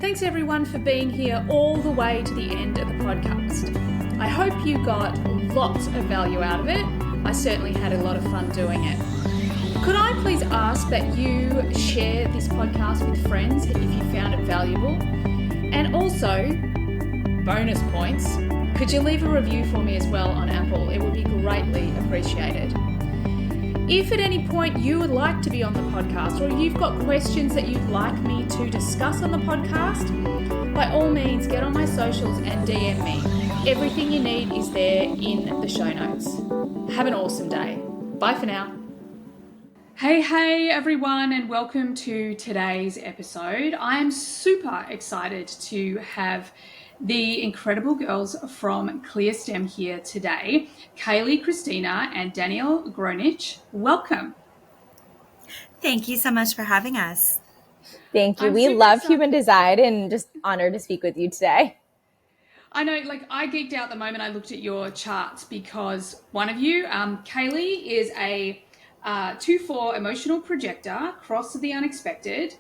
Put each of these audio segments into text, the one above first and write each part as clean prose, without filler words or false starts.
Thanks everyone for being here all the way to the end of the podcast. I hope you got lots of value out of it. I certainly had a lot of fun doing it. Could I please ask that you share this podcast with friends if you found it valuable? And also, bonus points, could you leave a review for me as well on Apple? It would be greatly appreciated. If at any point you would like to be on the podcast or you've got questions that you'd like me to discuss on the podcast, by all means get on my socials and DM me. Everything you need is there in the show notes. Have an awesome day. Bye for now. Hey everyone, and welcome to today's episode. I am super excited to have the incredible girls from ClearStem here today, Kayleigh Christina and Danielle Gronich. Welcome. Thank you so much for having us. Thank you. We love human design and just honored to speak with you today. I know, I geeked out the moment I looked at your charts because one of you, Kayleigh, is a 2/4 Emotional Projector, Cross of the Unexpected,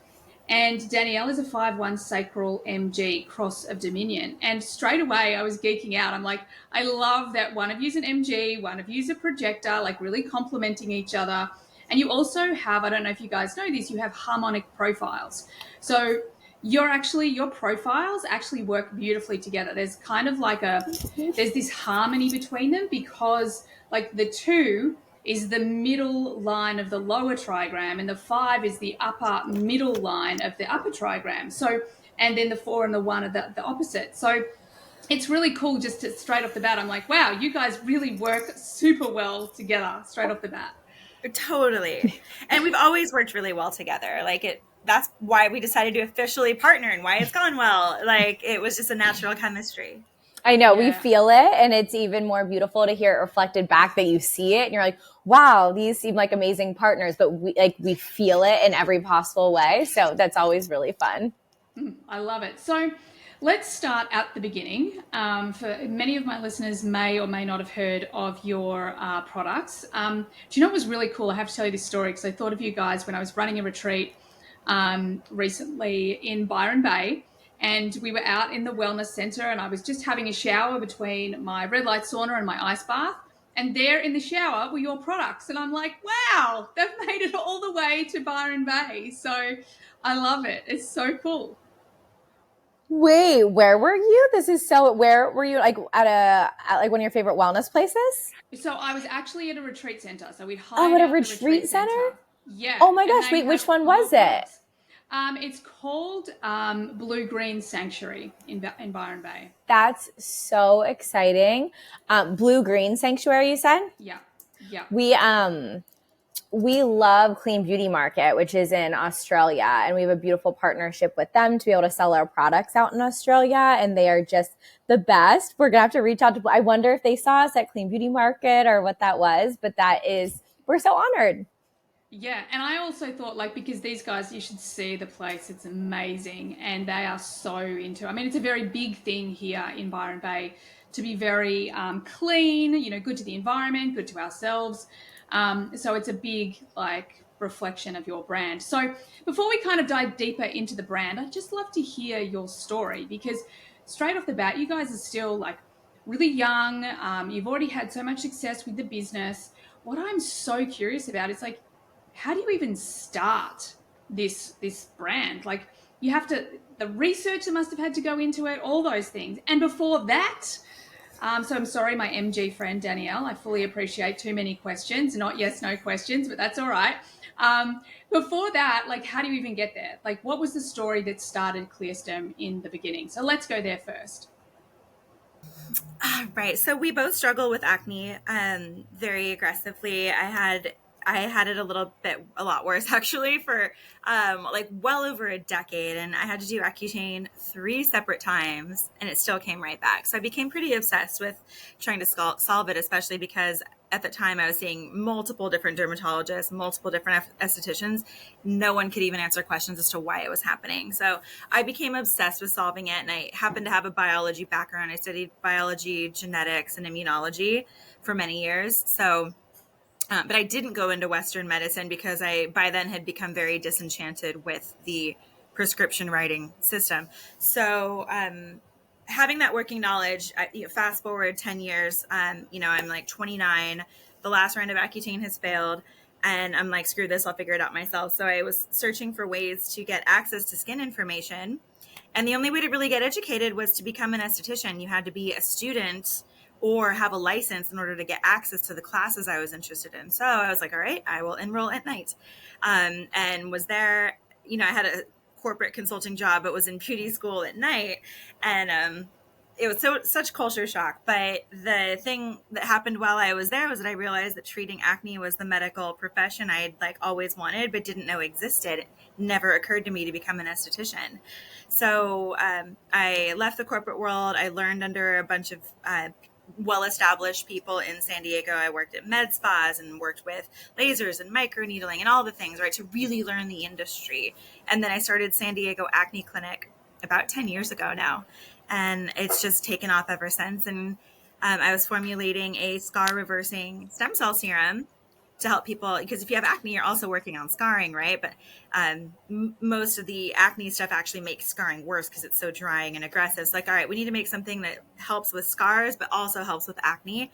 and Danielle is a 5/1 Sacral MG, Cross of Dominion. And straight away I was geeking out. I'm like, I love that one of you's an MG, one of you's a projector, really complementing each other. And you also have, I don't know if you guys know this, you have harmonic profiles. So your profiles actually work beautifully together. There's kind of there's this harmony between them because the 2 is the middle line of the lower trigram and the 5 is the upper middle line of the upper trigram. So, and then the 4 and the 1 are the opposite. So it's really cool just to straight off the bat. I'm like, wow, you guys really work super well together straight off the bat. Totally. And we've always worked really well together. That's why we decided to officially partner and why it's gone well. It was just a natural chemistry. I know, we feel it, and it's even more beautiful to hear it reflected back that you see it and you're like, wow, these seem like amazing partners, but we feel it in every possible way. So that's always really fun. I love it. So let's start at the beginning. For many of my listeners may or may not have heard of your products. Do you know what was really cool? I have to tell you this story because I thought of you guys when I was running a retreat recently in Byron Bay. And we were out in the wellness center and I was just having a shower between my red light sauna and my ice bath. And there in the shower were your products. And I'm like, wow, they've made it all the way to Byron Bay. So I love it. It's so cool. Wait, where were you? Where were you? At one of your favorite wellness places? So I was actually at a retreat center. So we'd hired at a retreat center? Yeah. Oh my gosh, wait, which one was it? It's called Blue Green Sanctuary in Byron Bay. That's so exciting. Blue Green Sanctuary, you said? Yeah. We love Clean Beauty Market, which is in Australia, and we have a beautiful partnership with them to be able to sell our products out in Australia, and they are just the best. We're going to have to reach out to, I wonder if they saw us at Clean Beauty Market or what that was, but we're so honored. Yeah, and I also thought, because these guys, you should see the place. It's amazing, and they are so into it. I mean, it's a very big thing here in Byron Bay to be very clean, good to the environment, good to ourselves. So it's a big, reflection of your brand. So before we kind of dive deeper into the brand, I'd just love to hear your story because straight off the bat, you guys are still, really young. You've already had so much success with the business. What I'm so curious about is, how do you even start this brand? You have to, the research that must have had to go into it, all those things. And before that, so I'm sorry, my MG friend, Danielle, I fully appreciate too many questions, not yes, no questions, but that's all right. Before that, how do you even get there? What was the story that started ClearStem in the beginning? So let's go there first. Right. So we both struggle with acne very aggressively. I had it a lot worse actually for well over a decade, and I had to do Accutane 3 separate times and it still came right back. So I became pretty obsessed with trying to solve it, especially because at the time I was seeing multiple different dermatologists, multiple different estheticians. No one could even answer questions as to why it was happening. So I became obsessed with solving it, and I happened to have a biology background. I studied biology, genetics, and immunology for many years. So but I didn't go into Western medicine because I, by then, had become very disenchanted with the prescription writing system. So having that working knowledge, fast forward 10 years, I'm like 29. The last round of Accutane has failed. And I'm like, screw this, I'll figure it out myself. So I was searching for ways to get access to skin information. And the only way to really get educated was to become an esthetician. You had to be a student or have a license in order to get access to the classes I was interested in. So I was like, all right, I will enroll at night. And was there, I had a corporate consulting job, but was in beauty school at night. And it was such culture shock. But the thing that happened while I was there was that I realized that treating acne was the medical profession I had like always wanted, but didn't know existed. It never occurred to me to become an esthetician. So I left the corporate world. I learned under a bunch of well-established people in San Diego. I worked at med spas and worked with lasers and microneedling and all the things, right, to really learn the industry. And then I started San Diego Acne Clinic about 10 years ago now. And it's just taken off ever since. And I was formulating a scar reversing stem cell serum to help people, because if you have acne, you're also working on scarring, right? But most of the acne stuff actually makes scarring worse because it's so drying and aggressive. It's like, all right, we need to make something that helps with scars, but also helps with acne.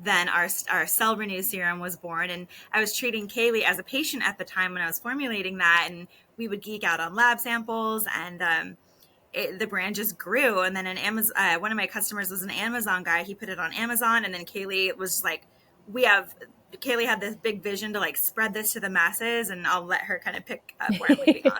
Then our Cell Renew serum was born, and I was treating Kayleigh as a patient at the time when I was formulating that, and we would geek out on lab samples, and the brand just grew. And then one of my customers was an Amazon guy. He put it on Amazon, and then Kayleigh was like, Kayleigh had this big vision to like spread this to the masses, and I'll let her kind of pick up where I'm leaving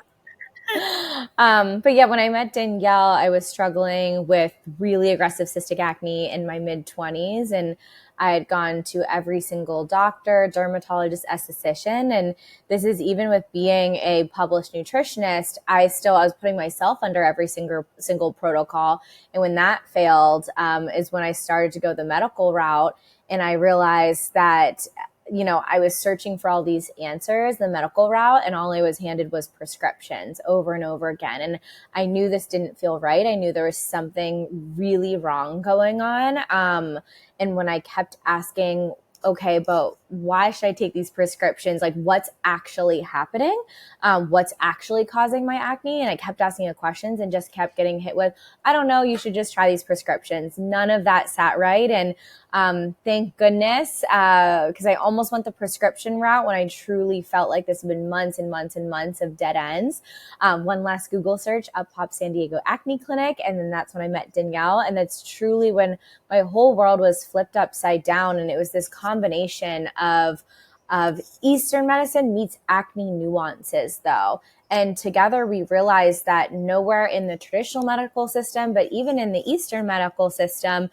on. But yeah, when I met Danielle, I was struggling with really aggressive cystic acne in my mid-20s, and I had gone to every single doctor, dermatologist, esthetician, and this is even with being a published nutritionist. I was putting myself under every single protocol, and when that failed, is when I started to go the medical route, and I realized that I was searching for all these answers, the medical route, and all I was handed was prescriptions over and over again. And I knew this didn't feel right. I knew there was something really wrong going on. And when I kept asking, okay, but why should I take these prescriptions? Like, what's actually happening? What's actually causing my acne? And I kept asking the questions and just kept getting hit with, I don't know, you should just try these prescriptions. None of that sat right. And thank goodness, because I almost went the prescription route when I truly felt like this had been months and months and months of dead ends. One last Google search, up popped San Diego Acne Clinic. And then that's when I met Danielle. And that's truly when my whole world was flipped upside down. And it was this combination of Eastern medicine meets acne nuances, though. And together we realized that nowhere in the traditional medical system, but even in the Eastern medical system,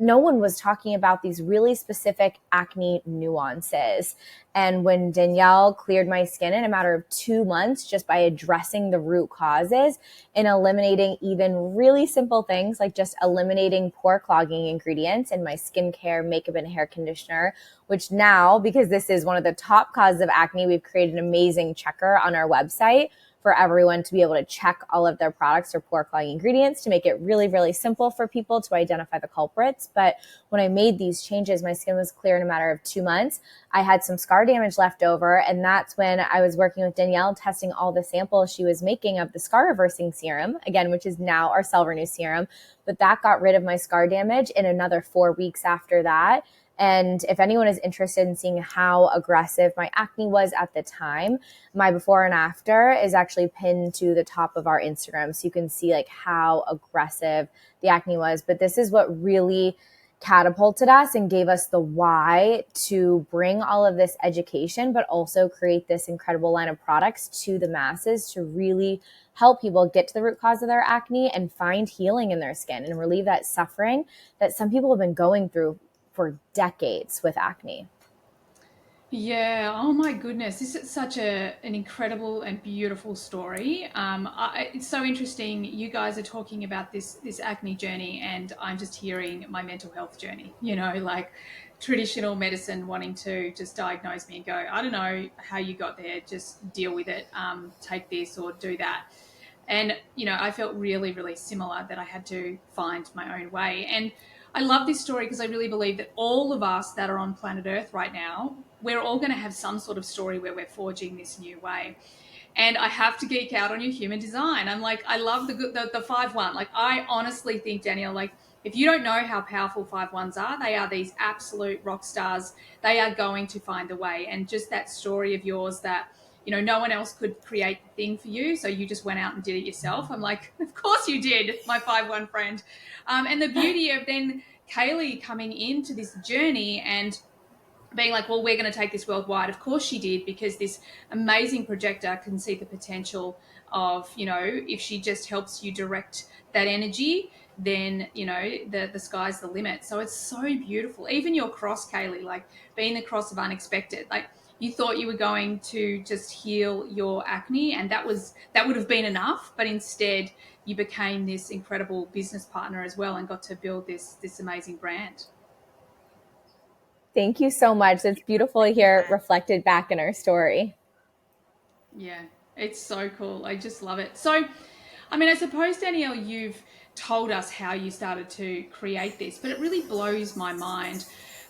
no one was talking about these really specific acne nuances. And when Danielle cleared my skin in a matter of 2 months, just by addressing the root causes and eliminating even really simple things like just eliminating pore clogging ingredients in my skincare, makeup, and hair conditioner, which now, because this is one of the top causes of acne, we've created an amazing checker on our website for everyone to be able to check all of their products or pore clogging ingredients to make it really, really simple for people to identify the culprits. But when I made these changes, my skin was clear in a matter of 2 months. I had some scar damage left over, and that's when I was working with Danielle, testing all the samples she was making of the scar reversing serum, again, which is now our Cell Renew serum. But that got rid of my scar damage in another 4 weeks after that. And if anyone is interested in seeing how aggressive my acne was at the time, my before and after is actually pinned to the top of our Instagram. So you can see like how aggressive the acne was. But this is what really catapulted us and gave us the why to bring all of this education, but also create this incredible line of products to the masses to really help people get to the root cause of their acne and find healing in their skin and relieve that suffering that some people have been going through for decades with acne. Yeah. Oh my goodness. This is such an incredible and beautiful story. It's so interesting. You guys are talking about this acne journey, and I'm just hearing my mental health journey, like traditional medicine wanting to just diagnose me and go, I don't know how you got there, just deal with it. Take this or do that. And, I felt really, really similar, that I had to find my own way. And I love this story because I really believe that all of us that are on planet Earth right now, we're all going to have some sort of story where we're forging this new way. And I have to geek out on your human design. I'm like, I love the 5-1. Like, I honestly think, Danielle, like, if you don't know how powerful 5-1s are, they are these absolute rock stars. They are going to find a way. And just that story of yours that, you know, no one else could create the thing for you, so you just went out and did it yourself. I'm like, of course you did, my 5-1 friend. And the beauty of then Kayleigh coming into this journey and being like, well, we're going to take this worldwide. Of course she did, because this amazing projector can see the potential of, you know, if she just helps you direct that energy, then, you know, the sky's the limit. So it's so beautiful. Even your cross, Kayleigh, like being the cross of unexpected, like you thought you were going to just heal your acne and that would have been enough, but instead you became this incredible business partner as well and got to build this amazing brand. Thank you so much. It's beautiful to hear reflected back in our story. Yeah, it's so cool. I just love it. So, I mean, I suppose, Danielle, you've told us how you started to create this, but it really blows my mind.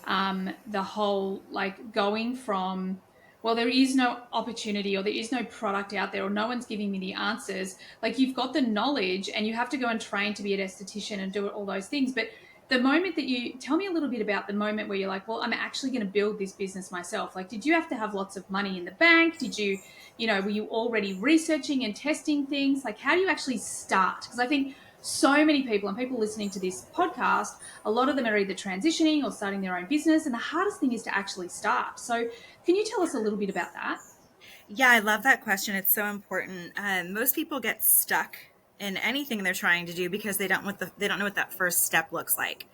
The whole, like, going from, well, there is no opportunity or there is no product out there or no one's giving me the answers. Like, you've got the knowledge and you have to go and train to be an esthetician and do all those things. But the moment that you tell me a little bit about the moment where you're like, well, I'm actually going to build this business myself. Like, did you have to have lots of money in the bank? Did you, you know, were you already researching and testing things? Like, how do you actually start? Because I think so many people and people listening to this podcast, a lot of them are either transitioning or starting their own business. And the hardest thing is to actually start. So can you tell us a little bit about that? Yeah, I love that question. It's so important. Most people get stuck in anything they're trying to do because they don't know what that first step looks like.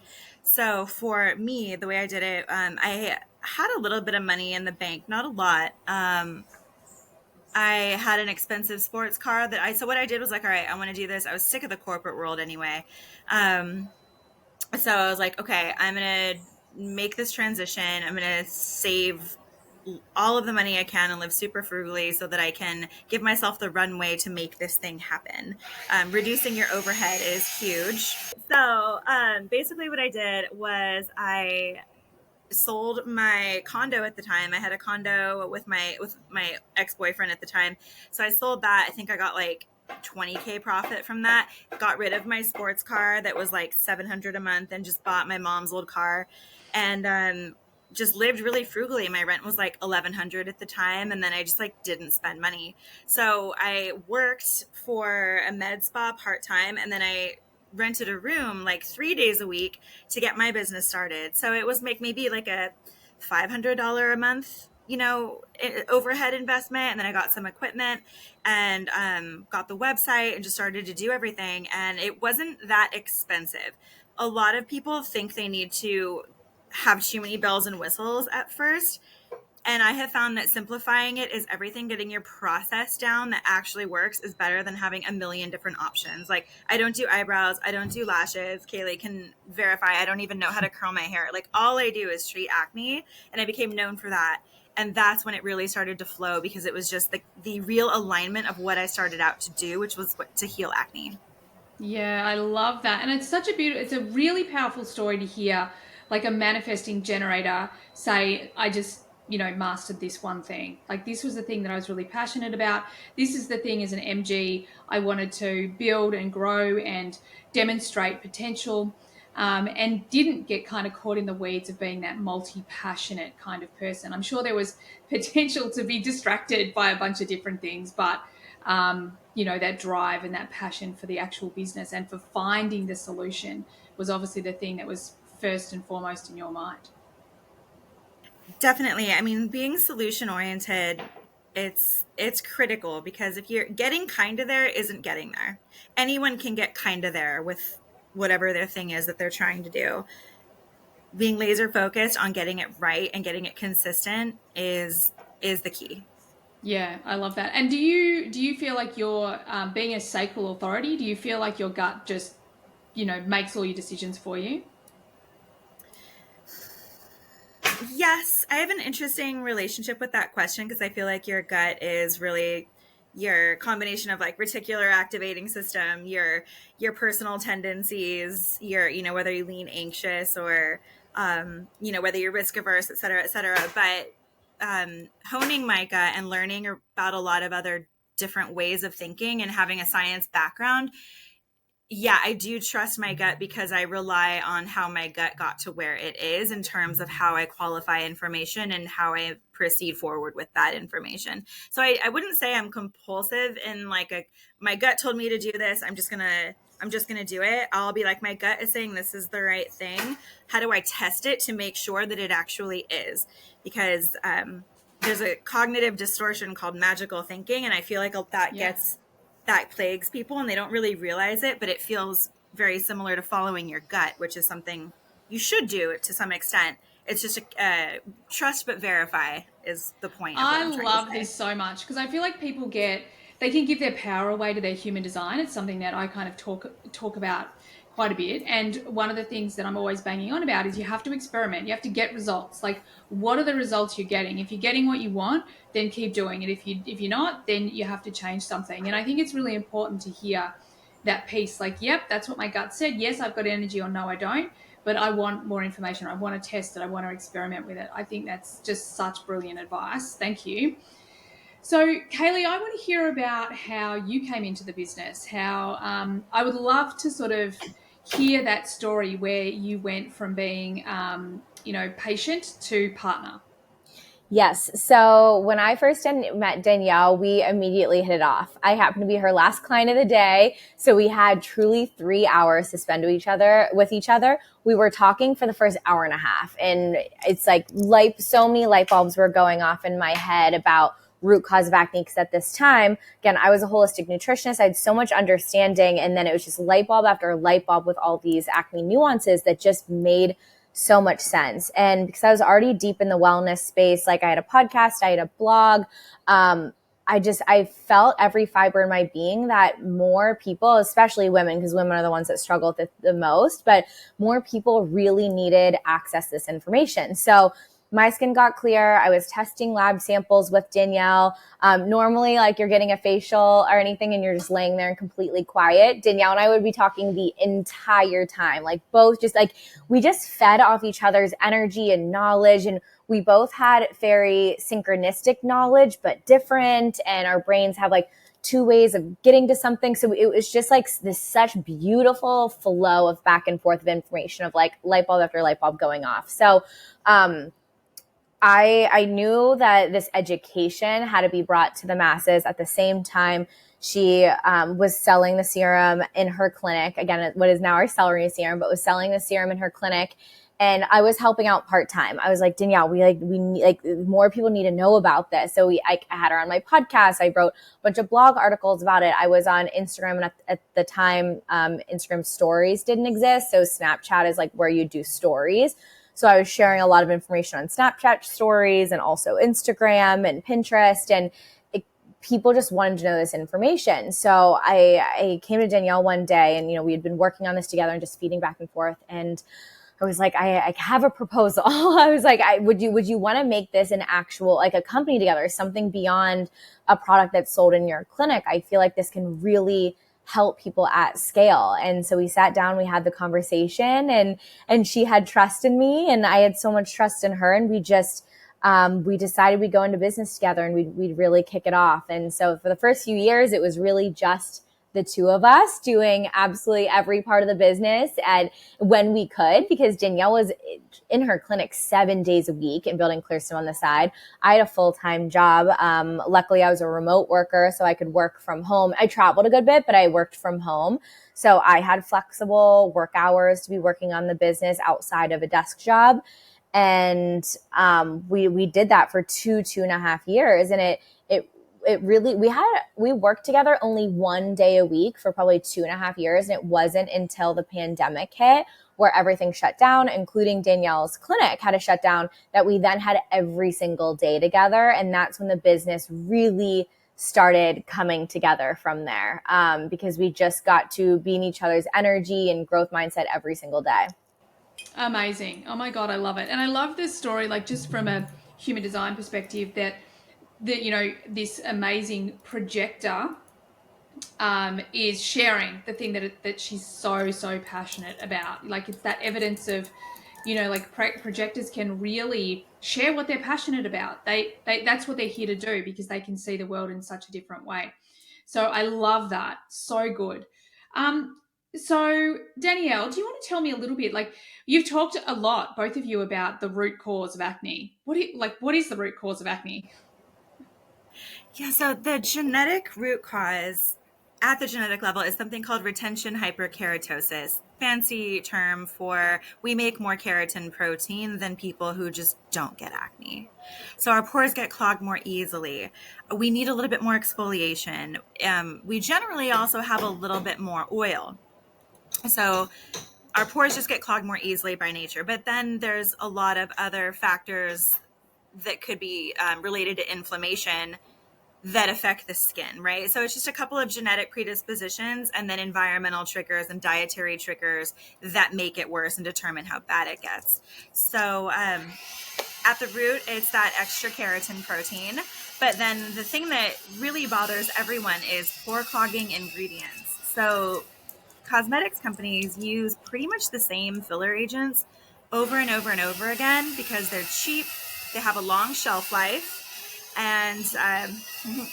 So for me, the way I did it, I had a little bit of money in the bank, not a lot. I had an expensive sports car so what I did was like, all right, I want to do this. I was sick of the corporate world anyway. So I was like, okay, I'm going to make this transition. I'm going to save all of the money I can and live super frugally so that I can give myself the runway to make this thing happen. Reducing your overhead is huge. So basically what I did was I sold my condo at the time. I had a condo with my ex-boyfriend at the time. So I sold that. I think I got like $20K profit from that. Got rid of my sports car that was like $700 a month and just bought my mom's old car and just lived really frugally. My rent was like $1,100 at the time, and then I just like didn't spend money. So I worked for a med spa part-time, and then I rented a room like 3 days a week to get my business started. So it was maybe like a $500 a month, you know, overhead investment. And then I got some equipment and got the website and just started to do everything. And it wasn't that expensive. A lot of people think they need to have too many bells and whistles at first. And I have found that simplifying it is everything. Getting your process down that actually works is better than having a million different options. Like, I don't do eyebrows. I don't do lashes. Kayleigh can verify. I don't even know how to curl my hair. Like, all I do is treat acne. And I became known for that. And that's when it really started to flow, because it was just the real alignment of what I started out to do, which was to heal acne. Yeah, I love that. And it's a really powerful story to hear, like a manifesting generator say, I just, you know, mastered this one thing. Like, this was the thing that I was really passionate about. This is the thing as an MG I wanted to build and grow and demonstrate potential. And didn't get kind of caught in the weeds of being that multi-passionate kind of person. I'm sure there was potential to be distracted by a bunch of different things, but you know, that drive and that passion for the actual business and for finding the solution was obviously the thing that was first and foremost in your mind. Definitely. I mean, being solution oriented, it's critical, because if you're getting kind of there isn't getting there. Anyone can get kind of there with whatever their thing is that they're trying to do. Being laser focused on getting it right and getting it consistent is the key. Yeah, I love that. And do you feel like you're being a sacral authority? Do you feel like your gut just, you know, makes all your decisions for you? Yes, I have an interesting relationship with that question, because I feel like your gut is really your combination of like reticular activating system, your personal tendencies, your, you know, whether you lean anxious or you know, whether you're risk averse, et cetera, et cetera. But honing my gut and learning about a lot of other different ways of thinking and having a science background, yeah, I do trust my gut because I rely on how my gut got to where it is in terms of how I qualify information and how I proceed forward with that information. So I wouldn't say I'm compulsive in like my gut told me to do this. I'm just gonna do it. I'll be like, my gut is saying this is the right thing. How do I test it to make sure that it actually is? Because there's a cognitive distortion called magical thinking, and I feel like that plagues people and they don't really realize it, but it feels very similar to following your gut, which is something you should do to some extent. It's just trust but verify is the point of what I I'm trying love to say. this so much because I feel like people they can give their power away to their human design. It's something that I kind of talk about quite a bit. And one of the things that I'm always banging on about is you have to experiment. You have to get results. Like, what are the results you're getting? If you're getting what you want, then keep doing it. If you're not, then you have to change something. And I think it's really important to hear that piece. Like, yep, that's what my gut said. Yes, I've got energy, or no, I don't. But I want more information. I want to test it. I want to experiment with it. I think that's just such brilliant advice. Thank you. So, Kayleigh, I want to hear about how you came into the business. How I would love to sort of hear that story where you went from being, patient to partner. Yes. So when I first met Danielle, we immediately hit it off. I happened to be her last client of the day. So we had truly 3 hours to spend with each other. We were talking for the first hour and a half. And it's like so many light bulbs were going off in my head about root cause of acne. Because at this time, again, I was a holistic nutritionist. I had so much understanding. And then it was just light bulb after light bulb with all these acne nuances that just made so much sense. And because I was already deep in the wellness space, like I had a podcast, I had a blog, I felt every fiber in my being that more people, especially women, because women are the ones that struggle with it the most, but more people really needed access to this information. So my skin got clear. I was testing lab samples with Danielle. Normally, like you're getting a facial or anything and you're just laying there and completely quiet. Danielle and I would be talking the entire time, like both just like we just fed off each other's energy and knowledge. And we both had very synchronistic knowledge, but different. And our brains have like two ways of getting to something. So it was just like this such beautiful flow of back and forth of information of like light bulb after light bulb going off. So, I knew that this education had to be brought to the masses. At the same time, she was selling the serum in her clinic. Again, what is now our celery serum, but was selling the serum in her clinic. And I was helping out part-time. I was like, Danielle, we need more people need to know about this. So I had her on my podcast. I wrote a bunch of blog articles about it. I was on Instagram, and at the time, Instagram stories didn't exist. So Snapchat is like where you do stories. So I was sharing a lot of information on Snapchat stories and also Instagram and Pinterest, and people just wanted to know this information. So I came to Danielle one day, and we had been working on this together and just feeding back and forth. And I was like, I have a proposal. I was like, would you want to make this an actual, like a company together, something beyond a product that's sold in your clinic? I feel like this can really help people at scale. And so we sat down, we had the conversation, and she had trust in me and I had so much trust in her. And we just, we decided we'd go into business together and we'd really kick it off. And so for the first few years, it was really just the two of us doing absolutely every part of the business and when we could, because Danielle was in her clinic 7 days a week and building ClearStem on the side. I had a full-time job. Luckily, I was a remote worker, so I could work from home. I traveled a good bit, but I worked from home. So I had flexible work hours to be working on the business outside of a desk job. And we did that for 2.5 years. And it really, we worked together only 1 day a week for probably 2.5 years. And it wasn't until the pandemic hit where everything shut down, including Danielle's clinic had to shut down, that we then had every single day together. And that's when the business really started coming together from there, because we just got to be in each other's energy and growth mindset every single day. Amazing. Oh my God, I love it. And I love this story, like just from a human design perspective, that this amazing projector is sharing the thing that she's so passionate about. Like, it's that evidence of, like projectors can really share what they're passionate about. They that's what they're here to do, because they can see the world in such a different way. So I love that. So good. So Danielle, do you want to tell me a little bit, like you've talked a lot, both of you, about the root cause of acne. What is the root cause of acne? Yeah, so the genetic root cause at the genetic level is something called retention hyperkeratosis. Fancy term for we make more keratin protein than people who just don't get acne. So our pores get clogged more easily. We need a little bit more exfoliation. We generally also have a little bit more oil. So our pores just get clogged more easily by nature. But then there's a lot of other factors that could be related to inflammation that affect the skin, right? So it's just a couple of genetic predispositions and then environmental triggers and dietary triggers that make it worse and determine how bad it gets. So at the root, it's that extra keratin protein. But then the thing that really bothers everyone is pore clogging ingredients. So cosmetics companies use pretty much the same filler agents over and over and over again because they're cheap, they have a long shelf life, and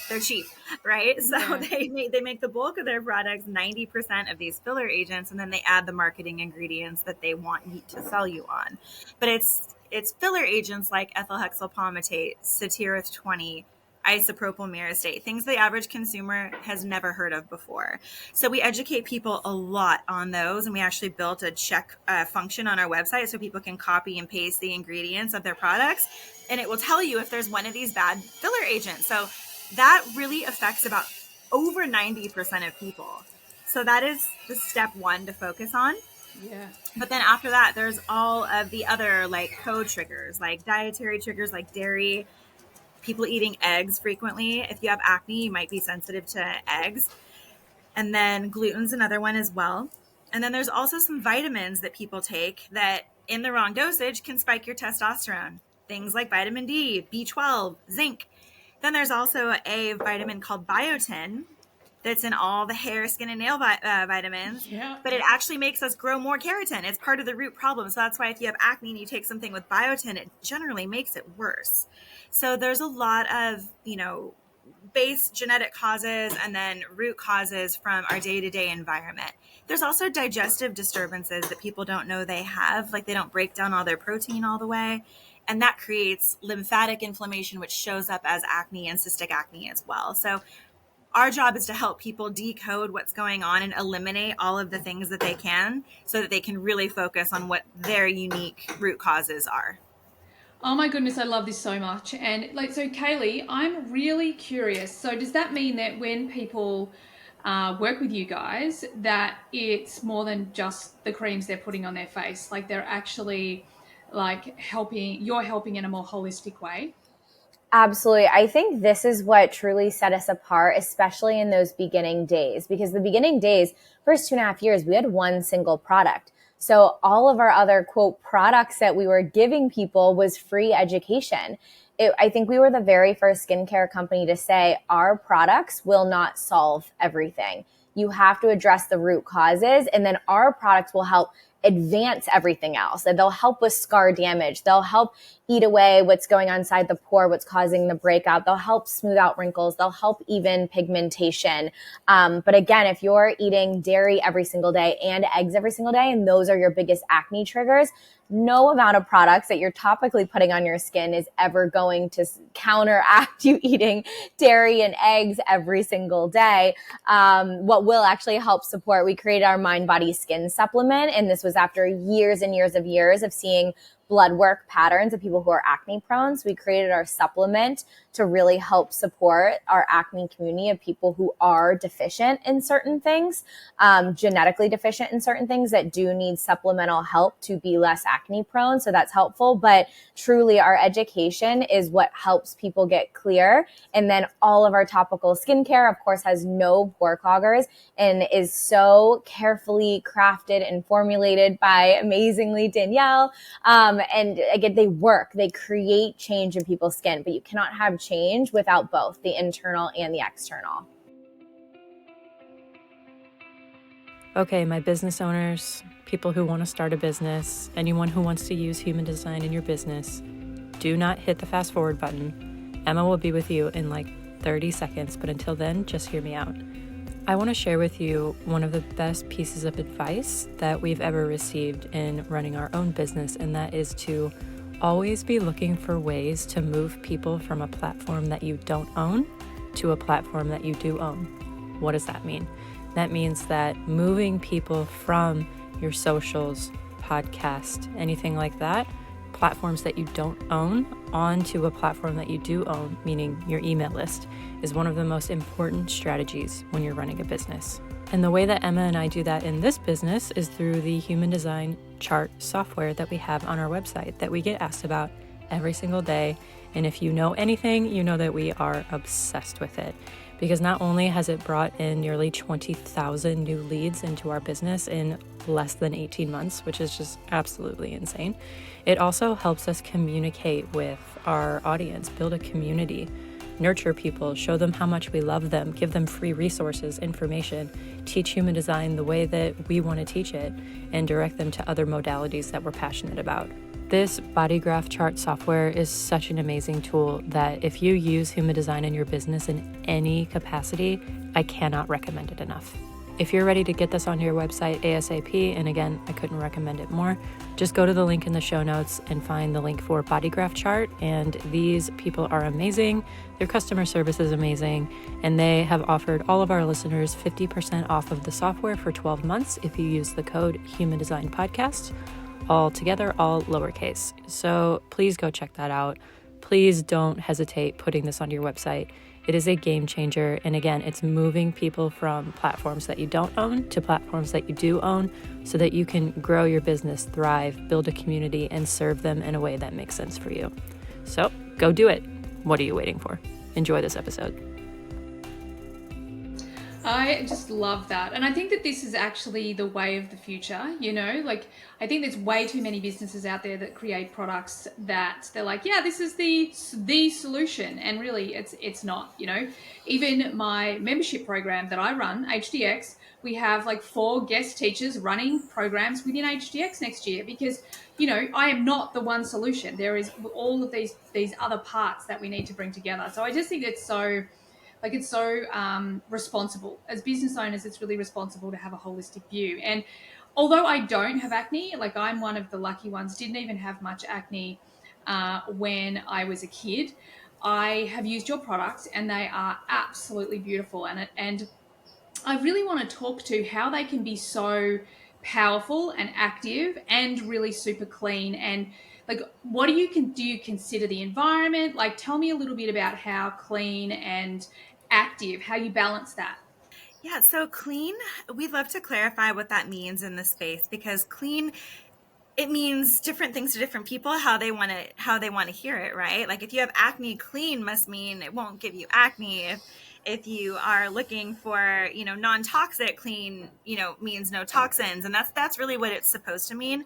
they're cheap, right? So Yeah. they make the bulk of their products 90% of these filler agents, and then they add the marketing ingredients that they want to sell you on. But it's filler agents like ethyl hexyl palmitate, satireth 20, isopropyl myristate, things the average consumer has never heard of before. So we educate people a lot on those, and we actually built a check function on our website so people can copy and paste the ingredients of their products, and it will tell you if there's one of these bad filler agents. So that really affects about over 90% of people. So that is the step one to focus on. Yeah. But then after that, there's all of the other like co-triggers, like dietary triggers like dairy, people eating eggs frequently. If you have acne, you might be sensitive to eggs. And then gluten's another one as well. And then there's also some vitamins that people take that in the wrong dosage can spike your testosterone. Things like vitamin D, B12, zinc. Then there's also a vitamin called biotin that's in all the hair, skin, and nail vitamins. Yeah. But it actually makes us grow more keratin. It's part of the root problem. So that's why if you have acne and you take something with biotin, it generally makes it worse. So there's a lot of, base genetic causes and then root causes from our day-to-day environment. There's also digestive disturbances that people don't know they have, like they don't break down all their protein all the way. And that creates lymphatic inflammation, which shows up as acne and cystic acne as well. So our job is to help people decode what's going on and eliminate all of the things that they can so that they can really focus on what their unique root causes are. Oh my goodness, I love this so much. And so Kayleigh, I'm really curious. So does that mean that when people work with you guys, that it's more than just the creams they're putting on their face? Like they're actually you're helping in a more holistic way? Absolutely. I think this is what truly set us apart, especially in those beginning days, because the beginning days, first 2.5 years, we had one single product. So all of our other quote products that we were giving people was free education. I think we were the very first skincare company to say our products will not solve everything. You have to address the root causes, and then our products will help advance everything else. And they'll help with scar damage. They'll help eat away what's going on inside the pore, what's causing the breakout. They'll help smooth out wrinkles. They'll help even pigmentation. But again, if you're eating dairy every single day and eggs every single day, and those are your biggest acne triggers, no amount of products that you're topically putting on your skin is ever going to counteract you eating dairy and eggs every single day. What will actually help support, we created our Mind Body Skin supplement, and this was after years and years of seeing blood work patterns of people who are acne prone. So we created our supplement to really help support our acne community of people who are deficient in certain things, genetically deficient in certain things that do need supplemental help to be less acne prone. So that's helpful. But truly our education is what helps people get clear. And then all of our topical skincare, of course, has no pore cloggers and is so carefully crafted and formulated by amazingly Danielle. And again, they create change in people's skin, but you cannot have change without both the internal and the external. Okay, my business owners, people who want to start a business, anyone who wants to use human design in your business, do not hit the fast forward button. Emma will be with you in like 30 seconds, but until then, just hear me out. I want to share with you one of the best pieces of advice that we've ever received in running our own business, and that is to always be looking for ways to move people from a platform that you don't own to a platform that you do own. What does that mean? That means that moving people from your socials, podcast, anything like that, platforms that you don't own onto a platform that you do own, meaning your email list, is one of the most important strategies when you're running a business. And the way that Emma and I do that in this business is through the human design chart software that we have on our website that we get asked about every single day. And if you know anything, you know that we are obsessed with it, because not only has it brought in nearly 20,000 new leads into our business in less than 18 months, which is just absolutely insane. It also helps us communicate with our audience, build a community, nurture people, show them how much we love them, give them free resources, information, teach human design the way that we want to teach it, and direct them to other modalities that we're passionate about. This body graph chart software is such an amazing tool that if you use human design in your business in any capacity, I cannot recommend it enough. If you're ready to get this on your website ASAP, and again, I couldn't recommend it more, just go to the link in the show notes and find the link for Body Graph Chart. And these people are amazing. Their customer service is amazing. And they have offered all of our listeners 50% off of the software for 12 months if you use the code Human Design Podcast, all together, all lowercase. So please go check that out. Please don't hesitate putting this on your website. It is a game changer. And again, it's moving people from platforms that you don't own to platforms that you do own so that you can grow your business, thrive, build a community, and serve them in a way that makes sense for you. So go do it. What are you waiting for? Enjoy this episode. I just love that. And I think that this is actually the way of the future, you know, like I think there's way too many businesses out there that create products that they're like, yeah, this is the solution. And really it's not, you know. Even my membership program that I run, HDX, we have like 4 guest teachers running programs within HDX next year because, you know, I am not the one solution. There is all of these other parts that we need to bring together. So I just think it's so responsible. As business owners, it's really responsible to have a holistic view. And although I don't have acne, like I'm one of the lucky ones, didn't even have much acne when I was a kid, I have used your products and they are absolutely beautiful. And I really want to talk to how they can be so powerful and active and really super clean. And like, what do you consider the environment? Like, tell me a little bit about how clean and active, how you balance that. Yeah, so clean, we'd love to clarify what that means in this space, because clean, it means different things to different people, how they want to hear it, right? Like if you have acne, clean must mean it won't give you acne. If you are looking for, you know, non-toxic, clean, you know, means no toxins. And that's really what it's supposed to mean.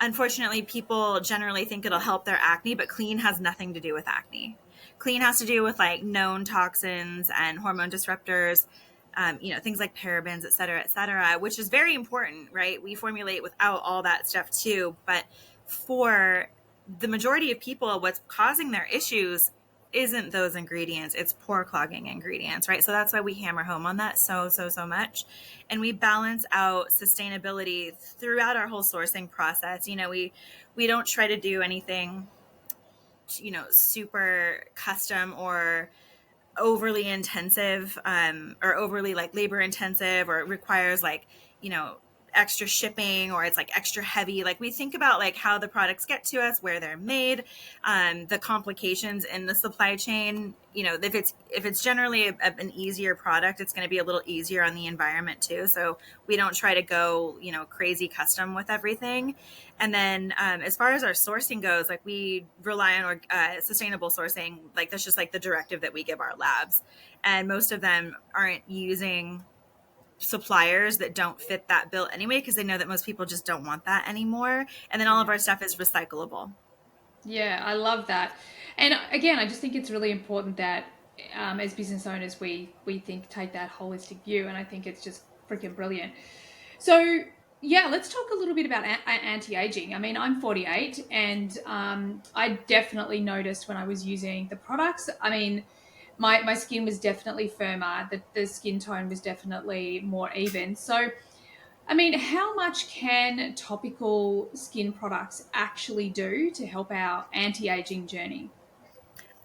Unfortunately, people generally think it'll help their acne, but clean has nothing to do with acne. Clean has to do with like known toxins and hormone disruptors, you know, things like parabens, et cetera, which is very important, right? We formulate without all that stuff too. But for the majority of people, what's causing their issues isn't those ingredients. It's pore clogging ingredients, right? So that's why we hammer home on that so much. And we balance out sustainability throughout our whole sourcing process. You know, we don't try to do anything, you know, super custom or overly intensive, or overly like labor intensive, or it requires like, you know, extra shipping, or it's like extra heavy. Like we think about like how the products get to us, where they're made, the complications in the supply chain. You know, if it's generally an easier product, it's going to be a little easier on the environment too. So we don't try to go, you know, crazy custom with everything. And then as far as our sourcing goes, like we rely on sustainable sourcing. Like that's just like the directive that we give our labs. And most of them aren't using suppliers that don't fit that bill anyway, because they know that most people just don't want that anymore. And then all of our stuff is recyclable. Yeah, I love that. And again, I just think it's really important that as business owners, we take that holistic view. And I think it's just freaking brilliant. So yeah, let's talk a little bit about anti-aging. I mean, I'm 48 and I definitely noticed when I was using the products, I mean, my skin was definitely firmer. The skin tone was definitely more even. So, I mean, how much can topical skin products actually do to help our anti-aging journey?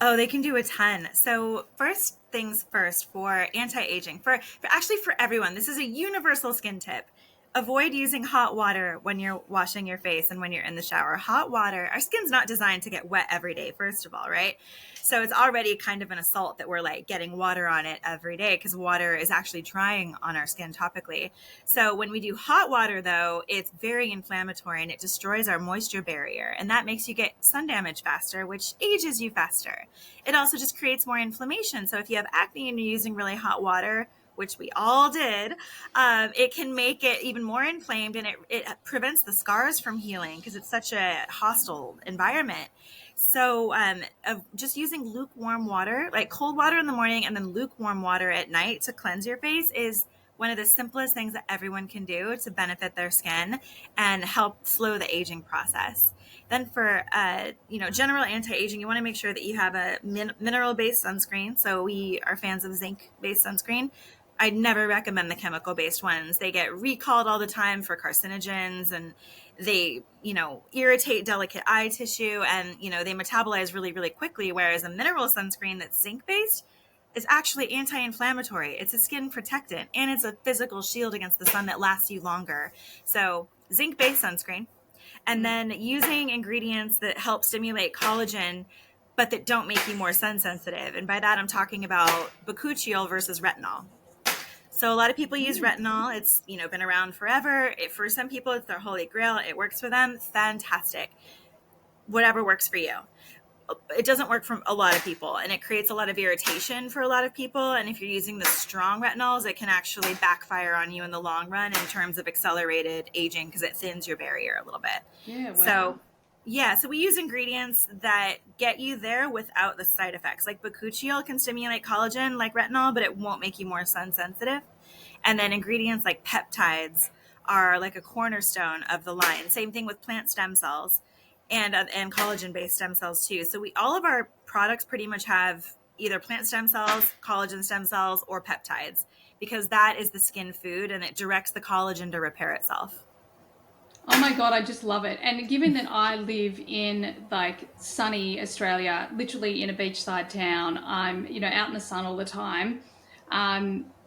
Oh, they can do a ton. So first things first, for anti-aging, for actually for everyone, this is a universal skin tip. Avoid using hot water when you're washing your face and when you're in the shower. Hot water, our skin's not designed to get wet every day, first of all, right? So it's already kind of an assault that we're like getting water on it every day, because water is actually drying on our skin topically. So when we do hot water, though, it's very inflammatory and it destroys our moisture barrier. And that makes you get sun damage faster, which ages you faster. It also just creates more inflammation. So if you have acne and you're using really hot water, which we all did, it can make it even more inflamed, and it prevents the scars from healing because it's such a hostile environment. So just using lukewarm water, like cold water in the morning and then lukewarm water at night to cleanse your face, is one of the simplest things that everyone can do to benefit their skin and help slow the aging process. Then for general anti-aging, you want to make sure that you have a mineral-based sunscreen. So we are fans of zinc-based sunscreen. I never recommend the chemical-based ones. They get recalled all the time for carcinogens, and they, irritate delicate eye tissue, and, they metabolize really, really quickly. Whereas a mineral sunscreen that's zinc-based is actually anti-inflammatory. It's a skin protectant, and it's a physical shield against the sun that lasts you longer. So zinc-based sunscreen. And then using ingredients that help stimulate collagen, but that don't make you more sun sensitive. And by that, I'm talking about bakuchiol versus retinol. So a lot of people use retinol. It's, been around forever. For some people, it's their holy grail. It works for them. Fantastic. Whatever works for you. It doesn't work for a lot of people, and it creates a lot of irritation for a lot of people. And if you're using the strong retinols, it can actually backfire on you in the long run in terms of accelerated aging, because it thins your barrier a little bit. Yeah, wow. So we use ingredients that get you there without the side effects. Like bakuchiol can stimulate collagen like retinol, but it won't make you more sun sensitive. And then ingredients like peptides are like a cornerstone of the line. Same thing with plant stem cells and collagen-based stem cells too. So all of our products pretty much have either plant stem cells, collagen stem cells, or peptides, because that is the skin food and it directs the collagen to repair itself. Oh my God, I just love it. And given that I live in like sunny Australia, literally in a beachside town, I'm, out in the sun all the time.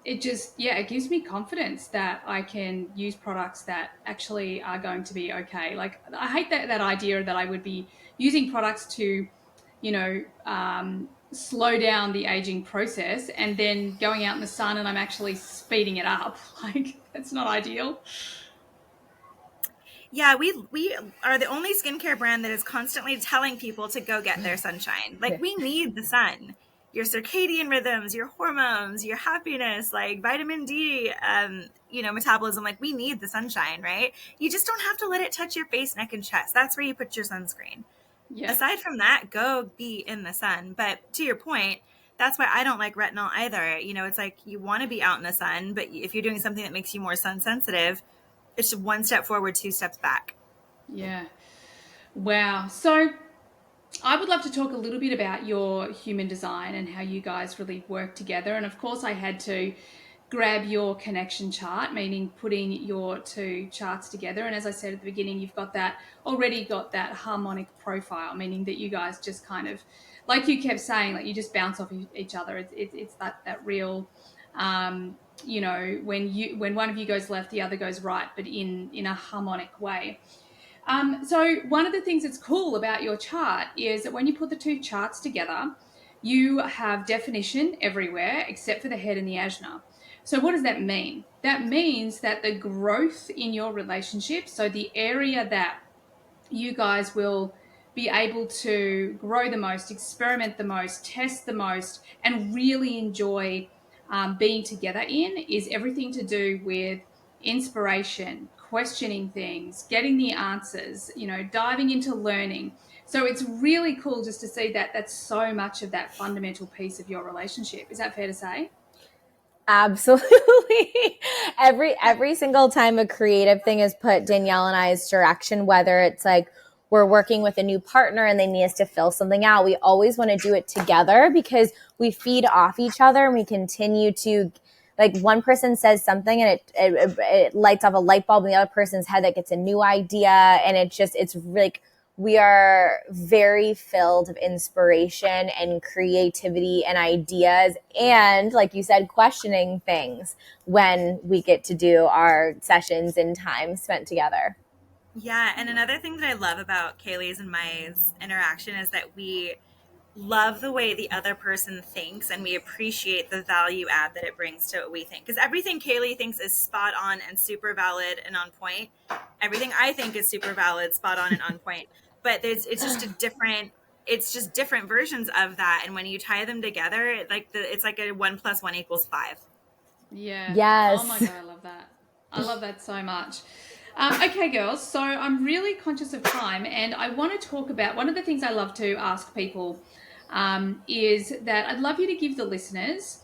It just, it gives me confidence that I can use products that actually are going to be okay. Like, I hate that idea that I would be using products to, slow down the aging process and then going out in the sun and I'm actually speeding it up. Like, that's not ideal. Yeah, we are the only skincare brand that is constantly telling people to go get their sunshine. Like, we need the sun. Your circadian rhythms, your hormones, your happiness, like vitamin D, metabolism, like we need the sunshine, right? You just don't have to let it touch your face, neck, and chest. That's where you put your sunscreen. Yeah. Aside from that, go be in the sun. But to your point, that's why I don't like retinol either. It's like you want to be out in the sun, but if you're doing something that makes you more sun sensitive, it's just one step forward, two steps back. Yeah. Wow. So I would love to talk a little bit about your human design and how you guys really work together. And of course, I had to grab your connection chart, meaning putting your two charts together. And as I said at the beginning, you've already got that harmonic profile, meaning that you guys just kind of, like you kept saying, like you just bounce off each other. It's that real, when one of you goes left, the other goes right, but in a harmonic way. So one of the things that's cool about your chart is that when you put the two charts together, you have definition everywhere except for the head and the ajna. So what does that mean? That means that the growth in your relationship, so the area that you guys will be able to grow the most, experiment the most, test the most, and really enjoy being together in, is everything to do with inspiration, questioning things, getting the answers, diving into learning. So it's really cool just to see that that's so much of that fundamental piece of your relationship. Is that fair to say? Absolutely. Every single time a creative thing is put Danielle and I's direction, whether it's like we're working with a new partner and they need us to fill something out, we always want to do it together because we feed off each other and we continue to, like, one person says something and it lights off a light bulb in the other person's head that gets a new idea. And it's like, we are very filled of inspiration and creativity and ideas. And like you said, questioning things when we get to do our sessions and time spent together. Yeah. And another thing that I love about Kayleigh's and my interaction is that we love the way the other person thinks and we appreciate the value add that it brings to what we think. Because everything Kayleigh thinks is spot on and super valid and on point. Everything I think is super valid, spot on and on point. But it's just different versions of that. And when you tie them together, it's like a 1 + 1 = 5. Yeah. Yes. Oh my God, I love that. I love that so much. Okay, girls, so I'm really conscious of time and I want to talk about one of the things I love to ask people is that I'd love you to give the listeners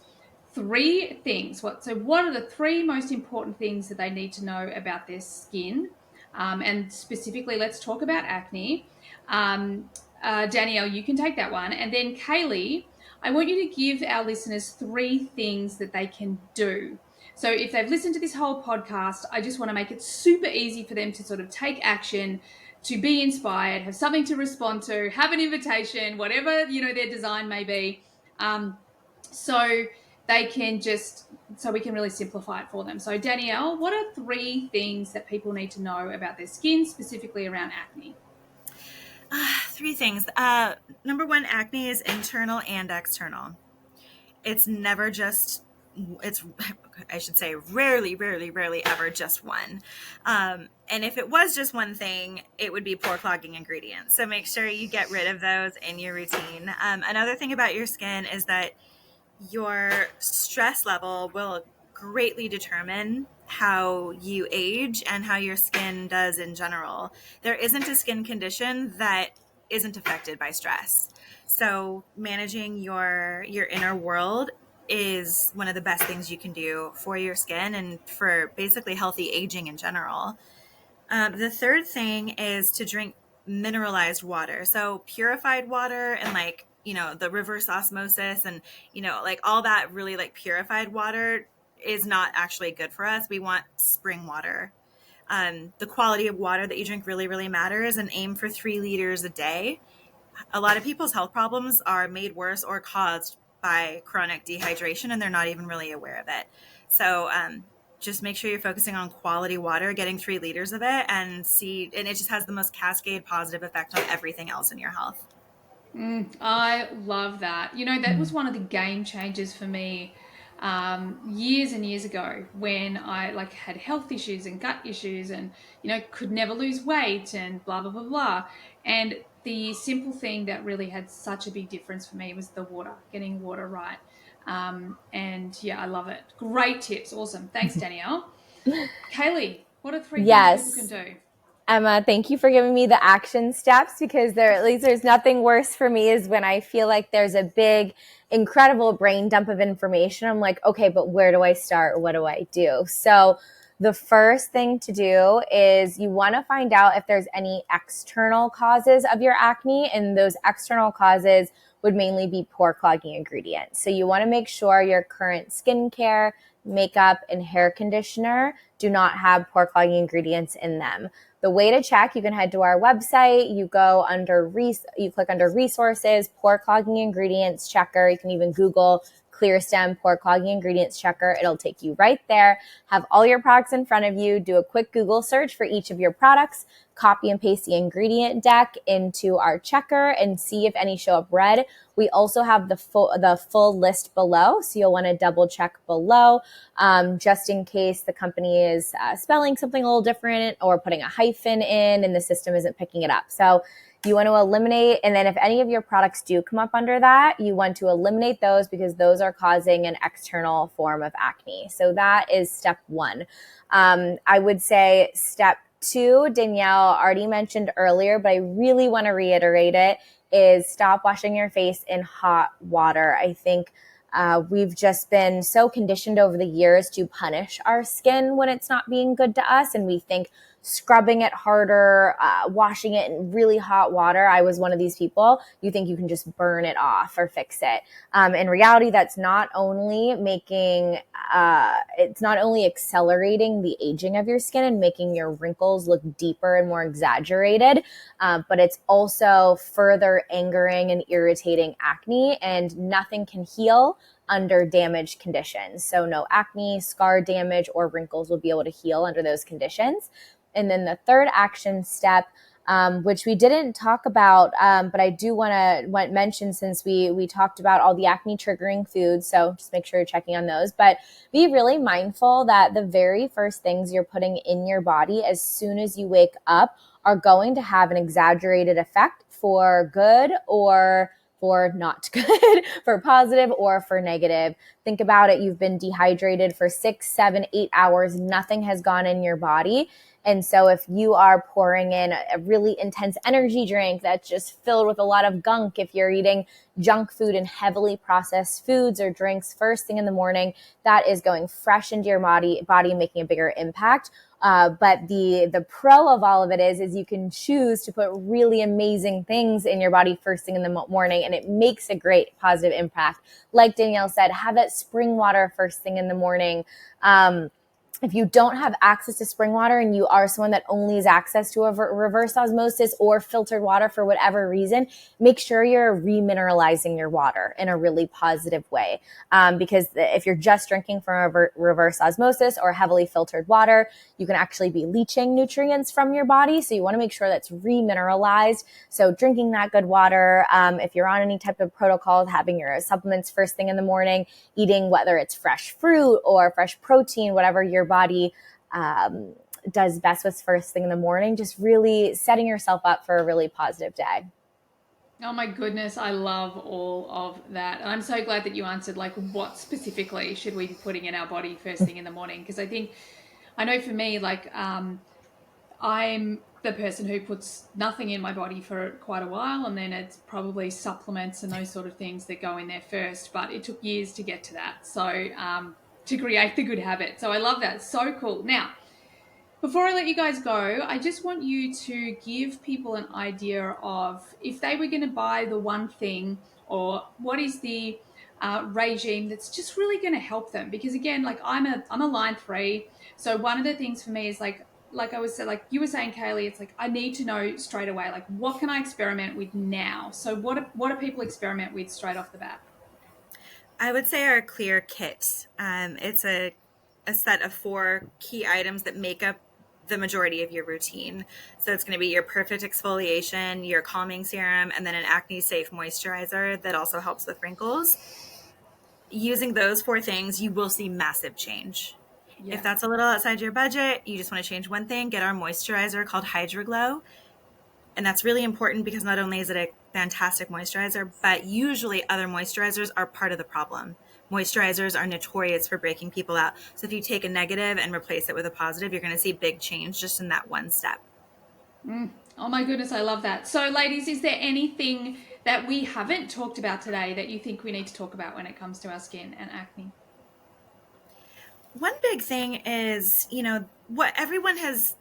3 things. What are the 3 most important things that they need to know about their skin? And specifically, let's talk about acne. Danielle, you can take that one. And then Kayleigh, I want you to give our listeners 3 things that they can do. So if they've listened to this whole podcast, I just want to make it super easy for them to sort of take action, to be inspired, have something to respond to, have an invitation, whatever, their design may be. So we can really simplify it for them. So Danielle, what are 3 things that people need to know about their skin, specifically around acne? 3 things. Number 1, acne is internal and external. It's never just, I should say rarely ever just one. And if it was just one thing, it would be pore clogging ingredients. So make sure you get rid of those in your routine. Another thing about your skin is that your stress level will greatly determine how you age and how your skin does in general. There isn't a skin condition that isn't affected by stress. So managing your inner world is one of the best things you can do for your skin and for basically healthy aging in general. The third thing is to drink mineralized water. So purified water and the reverse osmosis and, all that really purified water is not actually good for us. We want spring water. The quality of water that you drink really, really matters, and aim for 3 liters a day. A lot of people's health problems are made worse or caused by chronic dehydration, and they're not even really aware of it. So just make sure you're focusing on quality water, getting 3 liters of it, and it just has the most cascade positive effect on everything else in your health. I love that. That was one of the game changers for me years and years ago when I had health issues and gut issues and, could never lose weight and blah, blah, blah, blah. And the simple thing that really had such a big difference for me was the water, getting water right. And yeah, I love it. Great tips. Awesome. Thanks, Danielle. Kayleigh, what are 3 things people can do? Emma, thank you for giving me the action steps, because there's nothing worse for me is when I feel like there's a big, incredible brain dump of information. I'm like, okay, but where do I start? What do I do? So the first thing to do is you want to find out if there's any external causes of your acne, and those external causes would mainly be pore clogging ingredients. So you want to make sure your current skincare, makeup, and hair conditioner do not have pore clogging ingredients in them. The way to check, you can head to our website, you click under resources, pore clogging ingredients checker. You can even Google ClearStem pore clogging ingredients checker. It'll take you right there. Have all your products in front of you. Do a quick Google search for each of your products. Copy and paste the ingredient deck into our checker and see if any show up red. We also have the full list below, so you'll want to double check below just in case the company is spelling something a little different or putting a hyphen in and the system isn't picking it up. So you want to eliminate, and then if any of your products do come up under that, you want to eliminate those because those are causing an external form of acne. So that is step 1. I would say step 2, Danielle already mentioned earlier, but I really want to reiterate it, is stop washing your face in hot water. I think we've just been so conditioned over the years to punish our skin when it's not being good to us. And we think scrubbing it harder, washing it in really hot water. I was one of these people. You think you can just burn it off or fix it. In reality, that's not only it's not only accelerating the aging of your skin and making your wrinkles look deeper and more exaggerated, but it's also further angering and irritating acne, and nothing can heal under damaged conditions. So no acne, scar damage, or wrinkles will be able to heal under those conditions. And then the third action step, which we didn't talk about, but I do want to mention, since we talked about all the acne triggering foods, so just make sure you're checking on those. But be really mindful that the very first things you're putting in your body as soon as you wake up are going to have an exaggerated effect for good or for not good, for positive or for negative. Think about it. You've been dehydrated for 6, 7, 8 hours. Nothing has gone in your body. And so if you are pouring in a really intense energy drink that's just filled with a lot of gunk, if you're eating junk food and heavily processed foods or drinks first thing in the morning, that is going fresh into your body making a bigger impact. But the pro of all of it is you can choose to put really amazing things in your body first thing in the morning, and it makes a great positive impact. Like Danielle said, have that spring water first thing in the morning. If you don't have access to spring water and you are someone that only has access to a reverse osmosis or filtered water for whatever reason, make sure you're remineralizing your water in a really positive way. Because if you're just drinking from a reverse osmosis or heavily filtered water, you can actually be leaching nutrients from your body. So you want to make sure that's remineralized. So drinking that good water, if you're on any type of protocol, having your supplements first thing in the morning, eating whether it's fresh fruit or fresh protein, whatever your body does best with first thing in the morning, just really setting yourself up for a really positive day. Oh my goodness, I love all of that. And I'm so glad that you answered, like, what specifically should we be putting in our body first thing in the morning? Because I know for me, like, I'm the person who puts nothing in my body for quite a while, and then it's probably supplements and those sort of things that go in there first. But it took years to get to that. So to create the good habit. So I love that. So cool. Now, before I let you guys go, I just want you to give people an idea of if they were going to buy the one thing, or what is the regime that's just really going to help them. Because again, like I'm a line 3. So one of the things for me is like I was saying, like you were saying, Kayleigh, it's like I need to know straight away, like what can I experiment with now? So what do people experiment with straight off the bat? I would say our Clear kit. It's a set of 4 key items that make up the majority of your routine. So it's going to be your perfect exfoliation, your calming serum, and then an acne safe moisturizer that also helps with wrinkles. Using those 4 things, you will see massive change. Yeah. If that's a little outside your budget, you just want to change one thing, get our moisturizer called HydraGlow. And that's really important because not only is it a fantastic moisturizer, but usually other moisturizers are part of the problem. Moisturizers are notorious for breaking people out. So if you take a negative and replace it with a positive, you're going to see big change just in that one step. Oh my goodness, I love that. So ladies, is there anything that we haven't talked about today that you think we need to talk about when it comes to our skin and acne? One big thing is, what everyone has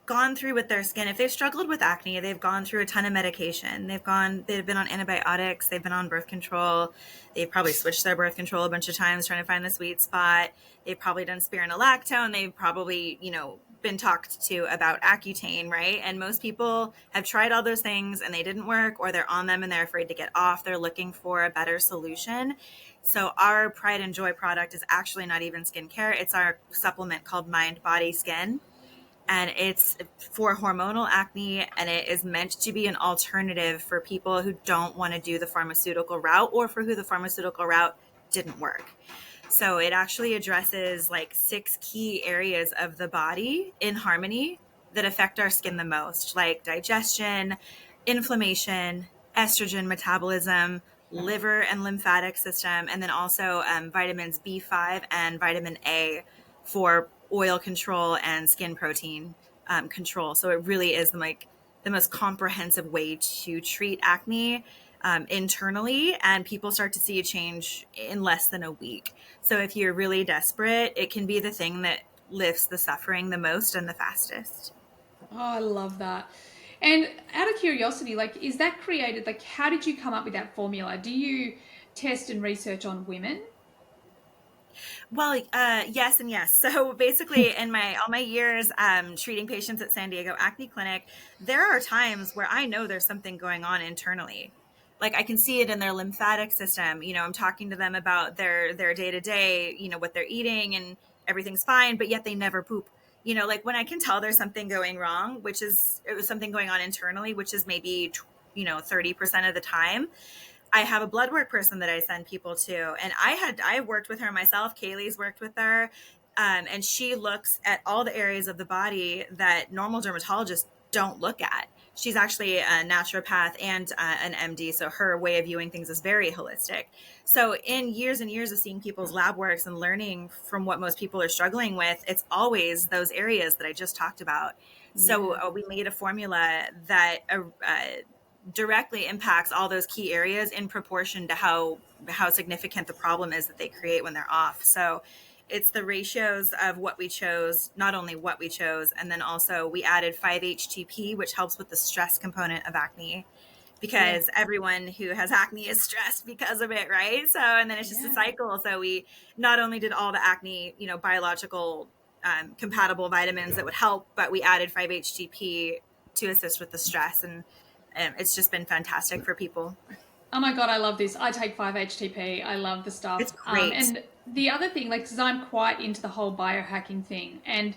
gone through with their skin. If they've struggled with acne, they've gone through a ton of medication. They've been on antibiotics, they've been on birth control. They've probably switched their birth control a bunch of times trying to find the sweet spot. They've probably done spironolactone. They've probably, been talked to about Accutane, right? And most people have tried all those things and they didn't work, or they're on them and they're afraid to get off. They're looking for a better solution. So our Pride and Joy product is actually not even skincare. It's our supplement called Mind Body Skin. And it's for hormonal acne, and it is meant to be an alternative for people who don't want to do the pharmaceutical route, or for who the pharmaceutical route didn't work. So it actually addresses like 6 key areas of the body in harmony that affect our skin the most, like digestion, inflammation, estrogen metabolism, liver and lymphatic system, and then also vitamins B5 and vitamin A for oil control and skin protein control. So it really is like the most comprehensive way to treat acne internally, and people start to see a change in less than a week. So if you're really desperate, it can be the thing that lifts the suffering the most and the fastest. Oh, I love that. And out of curiosity, like, is that created, like, how did you come up with that formula? Do you test and research on women? Well, yes and yes. So basically, in my all my years treating patients at San Diego Acne Clinic, there are times where I know there's something going on internally. Like I can see it in their lymphatic system. You know, I'm talking to them about their day to day, you know, what they're eating and everything's fine, but yet they never poop. You know, like when I can tell there's something going wrong, it was something going on internally, which is maybe 30% of the time. I have a blood work person that I send people to, and I worked with her myself. Kayleigh's worked with her, and she looks at all the areas of the body that normal dermatologists don't look at. She's actually a naturopath and an MD, so her way of viewing things is very holistic. So, in years and years of seeing people's lab works and learning from what most people are struggling with, it's always those areas that I just talked about. So, we made a formula that directly impacts all those key areas in proportion to how significant the problem is that they create when they're off. So it's the ratios of what we chose, not only what we chose, and then also we added 5-HTP, which helps with the stress component of acne, because everyone who has acne is stressed because of it, right? So, and then it's just a cycle. So we not only did all the acne, biological compatible vitamins that would help, but we added 5-HTP to assist with the stress, and it's just been fantastic for people. Oh my God, I love this. I take 5-HTP. I love the stuff. It's great. And the other thing, like, because I'm quite into the whole biohacking thing. And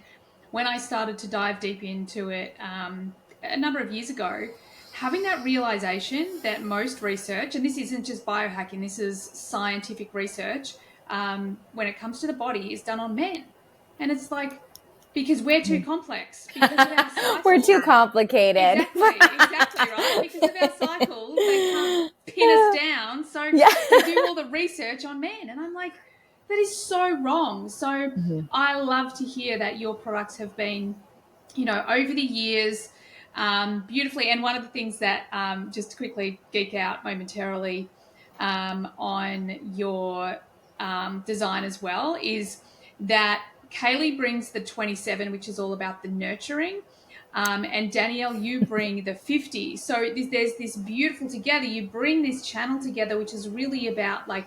when I started to dive deep into it a number of years ago, having that realization that most research, and this isn't just biohacking, this is scientific research, when it comes to the body, is done on men. And it's like, because we're too complex. Because of our cycles. We're too complicated. Exactly, right? Because of our cycles, they can't pin us down. So we do all the research on men. And I'm like, that is so wrong. So I love to hear that your products have been, over the years, beautifully. And one of the things that, just to quickly geek out momentarily on your design as well, is that Kayleigh brings the 27, which is all about the nurturing. And Danielle, you bring the 50. So there's this beautiful together. You bring this channel together, which is really about like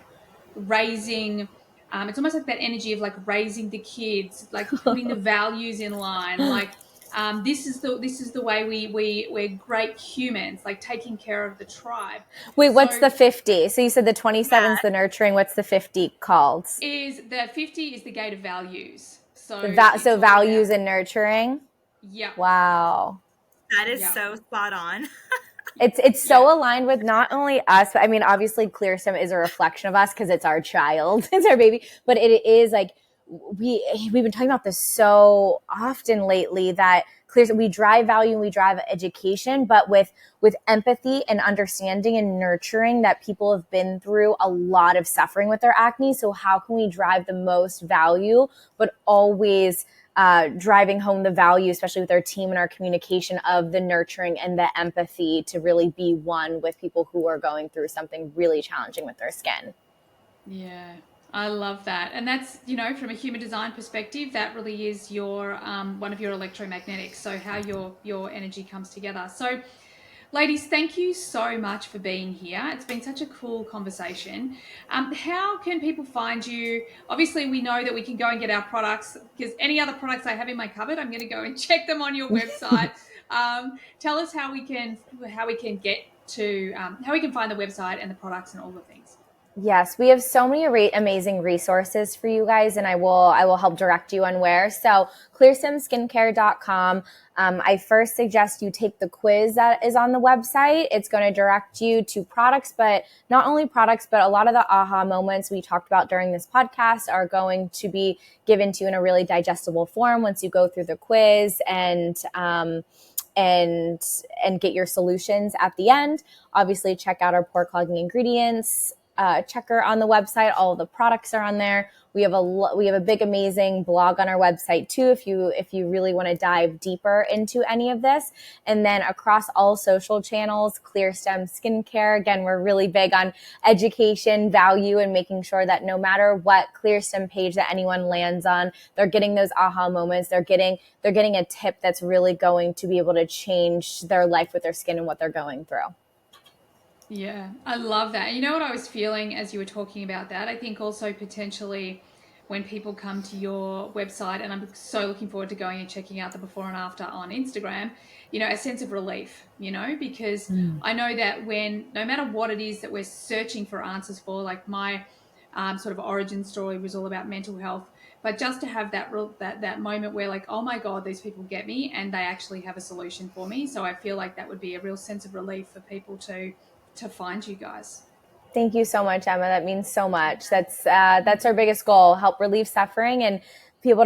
raising. It's almost like that energy of like raising the kids, like putting the values in line. Like this is the way we're great humans, like taking care of the tribe. Wait, what's the 50? So you said the 27 is the nurturing. What's the 50 called? Is the 50 is the gate of values. So values and nurturing. Yeah. Wow. That is so spot on. It's so aligned with not only us, but I mean, obviously ClearStem is a reflection of us because it's our child, it's our baby, but it is like, we've been talking about this so often lately that ClearStem, we drive value and we drive education, but with empathy and understanding and nurturing that people have been through a lot of suffering with their acne. So how can we drive the most value, but always driving home the value, especially with our team and our communication of the nurturing and the empathy to really be one with people who are going through something really challenging with their skin. Yeah, I love that. And that's, from a human design perspective, that really is your one of your electromagnetics. So how your energy comes together. So ladies, thank you so much for being here. It's been such a cool conversation. How can people find you? Obviously, we know that we can go and get our products, because any other products I have in my cupboard, I'm going to go and check them on your website. Tell us how we can get to how we can find the website and the products and all the things. Yes, we have so many amazing resources for you guys, and I will help direct you on where. So ClearStemSkincare.com. I first suggest you take the quiz that is on the website. It's going to direct you to products, but not only products, but a lot of the aha moments we talked about during this podcast are going to be given to you in a really digestible form once you go through the quiz and get your solutions at the end. Obviously, check out our pore clogging ingredients checker on the website. All of the products are on there. We have a big, amazing blog on our website too, if you really want to dive deeper into any of this. And then across all social channels, ClearStem Skincare. Again, we're really big on education, value, and making sure that no matter what ClearStem page that anyone lands on, they're getting those aha moments. They're getting a tip that's really going to be able to change their life with their skin and what they're going through. Yeah, I love that. You know what I was feeling as you were talking about that? I think also potentially when people come to your website, and I'm so looking forward to going and checking out the before and after on Instagram, a sense of relief, because I know that no matter what it is that we're searching for answers for, like my sort of origin story was all about mental health, but just to have that moment where like, oh my God, these people get me and they actually have a solution for me. So I feel like that would be a real sense of relief for people to find you guys. Thank you so much, Emma. That means so much. That's our biggest goal: help relieve suffering and people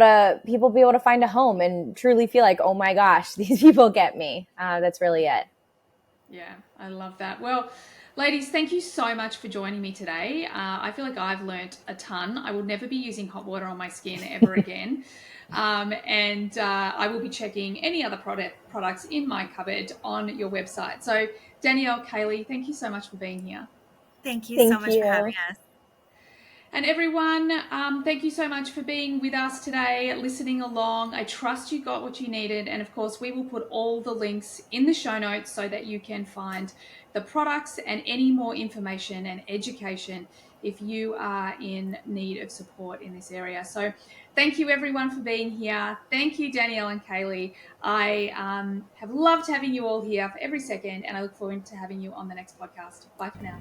be able to find a home and truly feel like, oh my gosh, these people get me. That's really it. Yeah, I love that. Well, ladies, thank you so much for joining me today. I feel like I've learnt a ton. I will never be using hot water on my skin ever again. And I will be checking any other products in my cupboard on your website. So Danielle, Kayleigh, thank you so much for being here. Thank you so much for having us. And everyone, thank you so much for being with us today, listening along. I trust you got what you needed. And of course, we will put all the links in the show notes so that you can find the products and any more information and education if you are in need of support in this area. So thank you everyone for being here. Thank you, Danielle and Kayleigh. I have loved having you all here for every second, and I look forward to having you on the next podcast. Bye for now.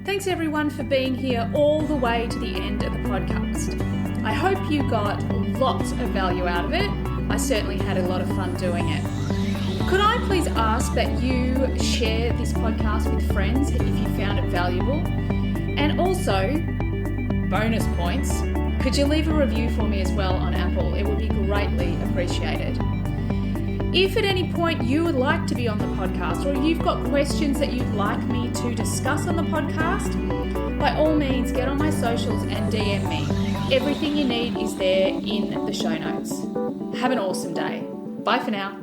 Thanks everyone for being here all the way to the end of the podcast. I hope you got lots of value out of it. I certainly had a lot of fun doing it. Could I please ask that you share this podcast with friends if you found it valuable? And also, bonus points, could you leave a review for me as well on Apple? It would be greatly appreciated. If at any point you would like to be on the podcast, or you've got questions that you'd like me to discuss on the podcast, by all means get on my socials and DM me. Everything you need is there in the show notes. Have an awesome day. Bye for now.